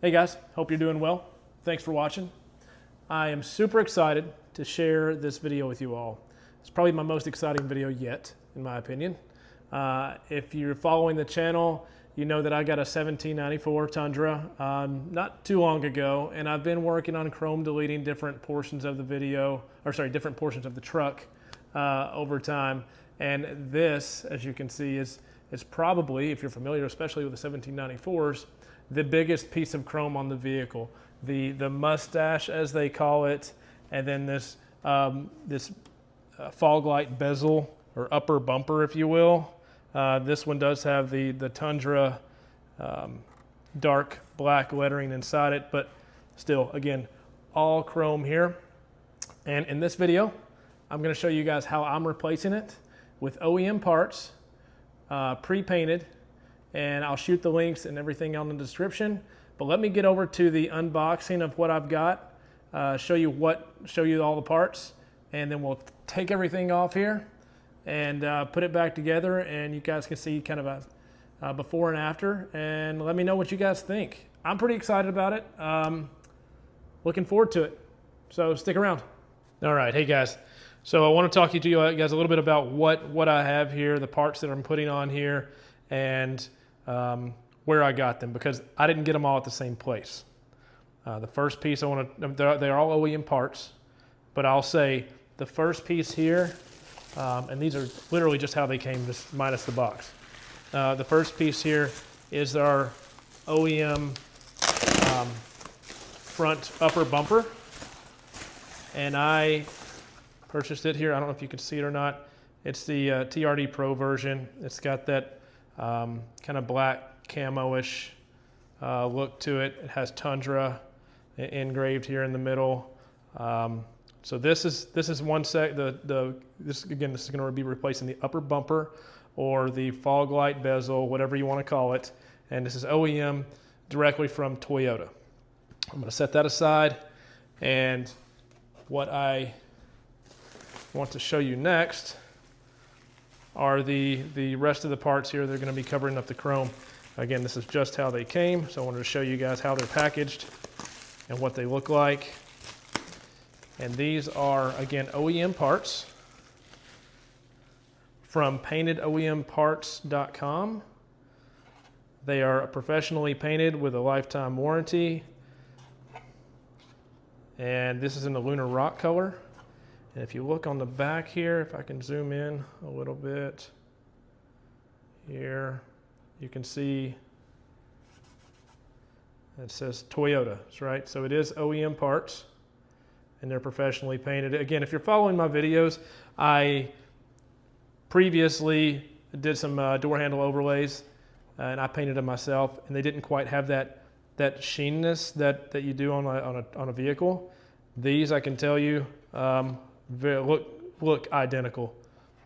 Hey guys, hope you're doing well. Thanks for watching. I am super excited to share this video with you all. It's probably my most exciting video yet, in my opinion. If you're following the channel, you know that I got a 1794 Tundra not too long ago, and I've been working on chrome deleting different portions of the different portions of the truck over time. And this, as you can see, is probably, if you're familiar, especially with the 1794s, the biggest piece of chrome on the vehicle. The mustache, as they call it, and then this fog light bezel, or upper bumper, if you will. This one does have the Tundra dark black lettering inside it, but still, again, all chrome here. And in this video, I'm going to show you guys how I'm replacing it with OEM parts, pre-painted, and I'll shoot the links and everything on the description. But let me get over to the unboxing of what I've got, show you all the parts, and then we'll take everything off here and put it back together, and you guys can see kind of a before and after, and let me know what you guys think. I'm pretty excited about it. Looking forward to it. So stick around. All right, hey guys. So I want to talk to you guys a little bit about what I have here, the parts that I'm putting on here, and where I got them, because I didn't get them all at the same place. The first piece they're all OEM parts, but I'll say the first piece here, and these are literally just how they came, just minus the box. The first piece here is our OEM front upper bumper, and I purchased it here. I don't know if you can see it or not. It's the TRD Pro version. It's got that kind of black camo-ish look to it. It has Tundra engraved here in the middle. So this is one sec. This is going to be replacing the upper bumper or the fog light bezel, whatever you want to call it. And this is OEM directly from Toyota. I'm going to set that aside, and what I want to show you next are the rest of the parts here. They're going to be covering up the chrome. Again, this is just how they came, so I wanted to show you guys how they're packaged and what they look like. And these are, again, OEM parts from Painted OEM Parts.com. They are professionally painted with a lifetime warranty. And this is in the lunar rock color. And if you look on the back here, if I can zoom in a little bit here, you can see it says Toyota, right? So it is OEM parts, and they're professionally painted. Again, if you're following my videos, I previously did some door handle overlays, and I painted them myself, and they didn't quite have that sheenness that you do on a vehicle. These, I can tell you, look identical.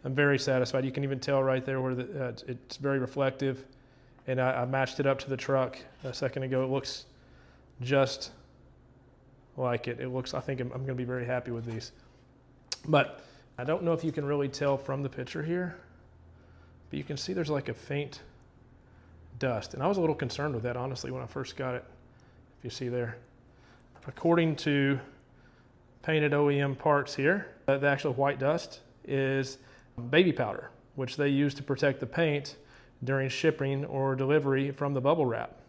I'm very satisfied. You can even tell right there where it's very reflective, and I matched it up to the truck a second ago. It looks just like it. It looks. I think I'm going to be very happy with these. But I don't know if you can really tell from the picture here, but you can see there's like a faint dust, and I was a little concerned with that, honestly, when I first got it. If you see there, according to Painted OEM Parts here, the actual white dust is baby powder, which they use to protect the paint during shipping or delivery from the bubble wrap.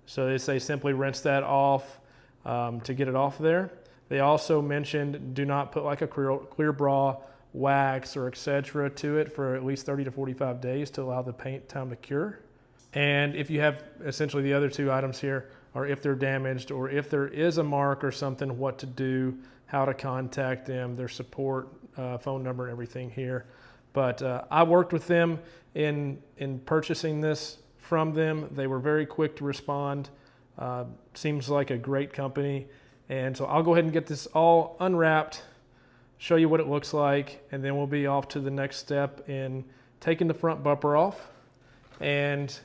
So they say simply rinse that off to get it off there. They also mentioned do not put like a clear bra, wax, or etc. to it for at least 30 to 45 days to allow the paint time to cure. And if you have, essentially the other two items here are if they're damaged or if there is a mark or something, what to do, how to contact them, their support phone number and everything here. But I worked with them in purchasing this from them. They were very quick to respond. Seems like a great company. And so I'll go ahead and get this all unwrapped, show you what it looks like, and then we'll be off to the next step in taking the front bumper off and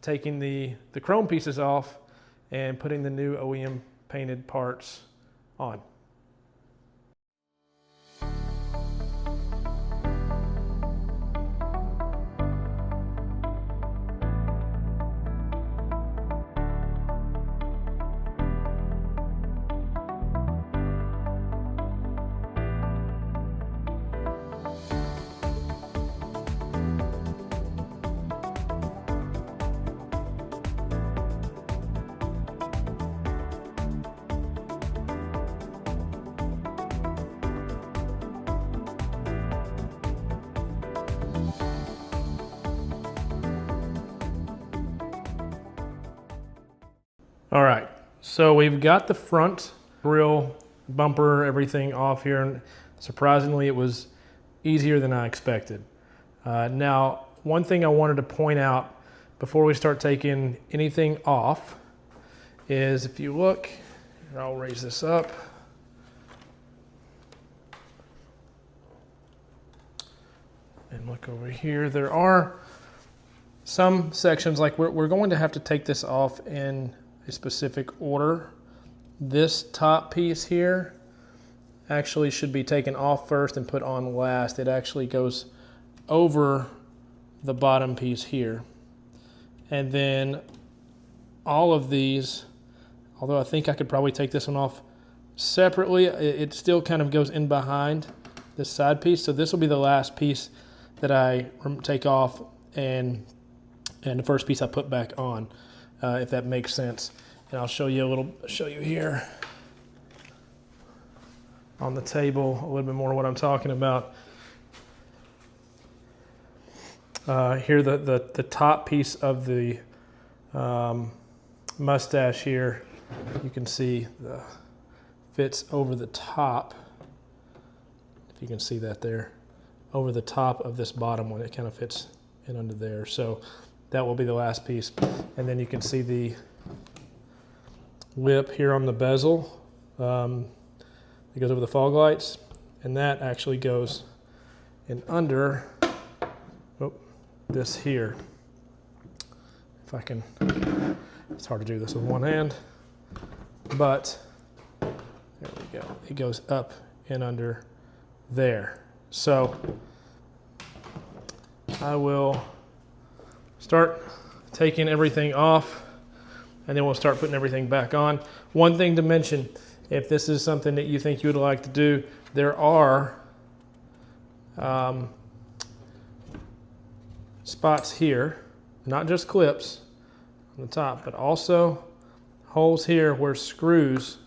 taking the chrome pieces off and putting the new OEM painted parts on. All right, so we've got the front grille, bumper, everything off here, and surprisingly it was easier than I expected. Now, one thing I wanted to point out before we start taking anything off is, if you look, here, I'll raise this up. And look over here, there are some sections, like we're going to have to take this off in a specific order. This top piece here actually should be taken off first and put on last. It actually goes over the bottom piece here. And then all of these, although I think I could probably take this one off separately, it still kind of goes in behind this side piece. So this will be the last piece that I take off, and the first piece I put back on, if that makes sense. And I'll show you here on the table a little bit more what I'm talking about. Here, the top piece of the mustache here, you can see the fits over the top, if you can see that there, over the top of this bottom one. It kind of fits in under there. So that will be the last piece. And then you can see the lip here on the bezel. It goes over the fog lights, and that actually goes in under this here. If I can, it's hard to do this with one hand, but there we go. It goes up and under there. So I will start taking everything off, and then we'll start putting everything back on. One thing to mention, if this is something that you think you would like to do, there are spots here, not just clips on the top, but also holes here where screws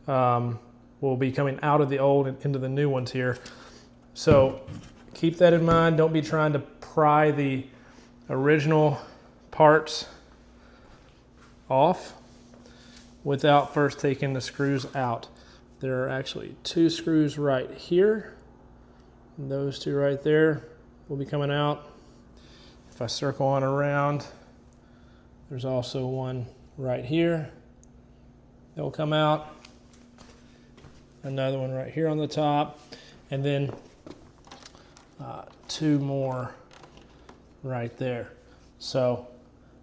will be coming out of the old and into the new ones here. So keep that in mind. Don't be trying to pry the original parts off without first taking the screws out. There are actually 2 screws right here. And those 2 right there will be coming out. If I circle on around, there's also one right here that will come out. Another one right here on the top. And then 2 more right there. So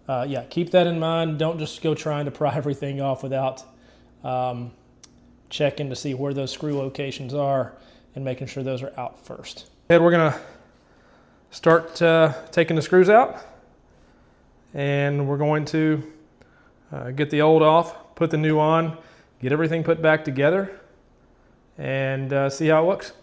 yeah, keep that in mind. Don't just go trying to pry everything off without checking to see where those screw locations are and making sure those are out first. And we're gonna start taking the screws out, and we're going to get the old off, put the new on, get everything put back together, and see how it looks.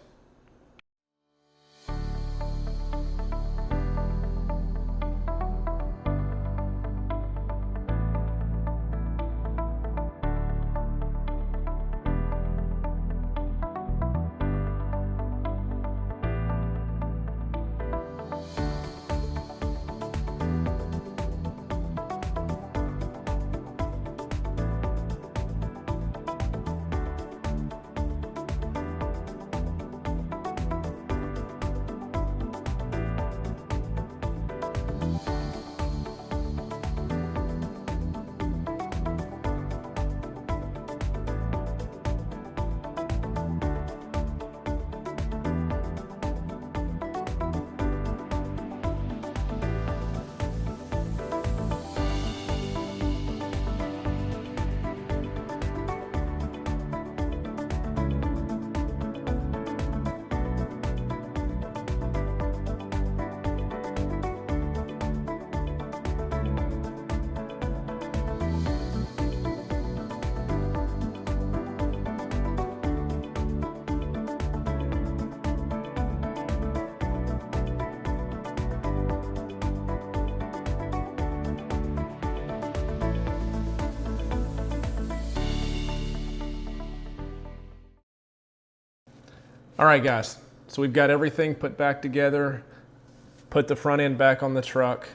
All right, guys, so we've got everything put back together, put the front end back on the truck.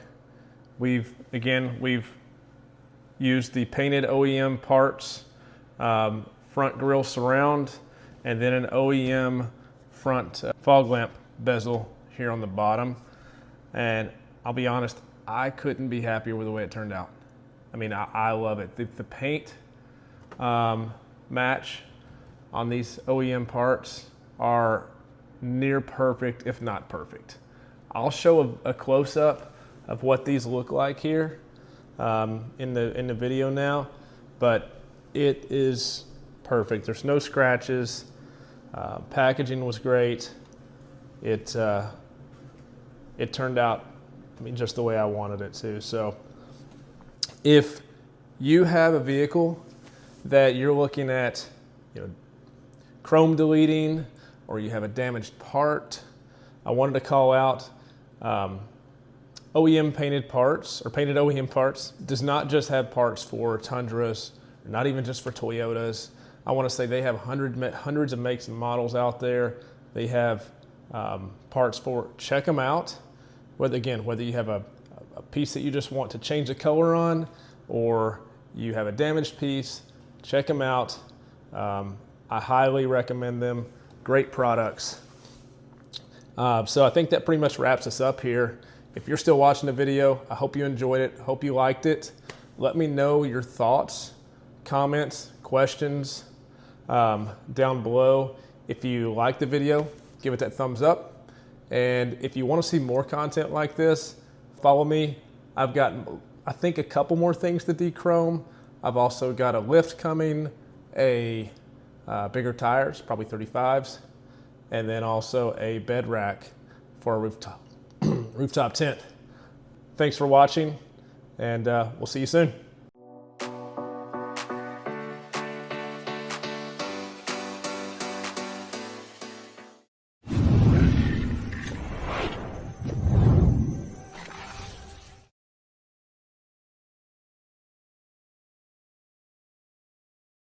We've used the Painted OEM Parts front grille surround, and then an OEM front fog lamp bezel here on the bottom. And I'll be honest, I couldn't be happier with the way it turned out. I mean, I love it. The paint match on these OEM parts are near perfect, if not perfect. I'll show a close-up of what these look like here in the video now, but it is perfect. There's no scratches. Packaging was great. It turned out, I mean, just the way I wanted it to. So if you have a vehicle that you're looking at, chrome deleting, or you have a damaged part, I wanted to call out OEM Painted Parts, or Painted OEM Parts does not just have parts for Tundras, or not even just for Toyotas. I want to say they have hundreds of makes and models out there. They have parts for, check them out. Whether you have a piece that you just want to change the color on, or you have a damaged piece, check them out. I highly recommend them. Great products. So I think that pretty much wraps us up here. If you're still watching the video, I hope you enjoyed it. Hope you liked it. Let me know your thoughts, comments, questions down below. If you like the video, give it that thumbs up. And if you want to see more content like this, follow me. I've got, I think, a couple more things to dechrome. I've also got a lift coming, bigger tires, probably 35s, and then also a bed rack for a rooftop tent. Thanks for watching, and we'll see you soon.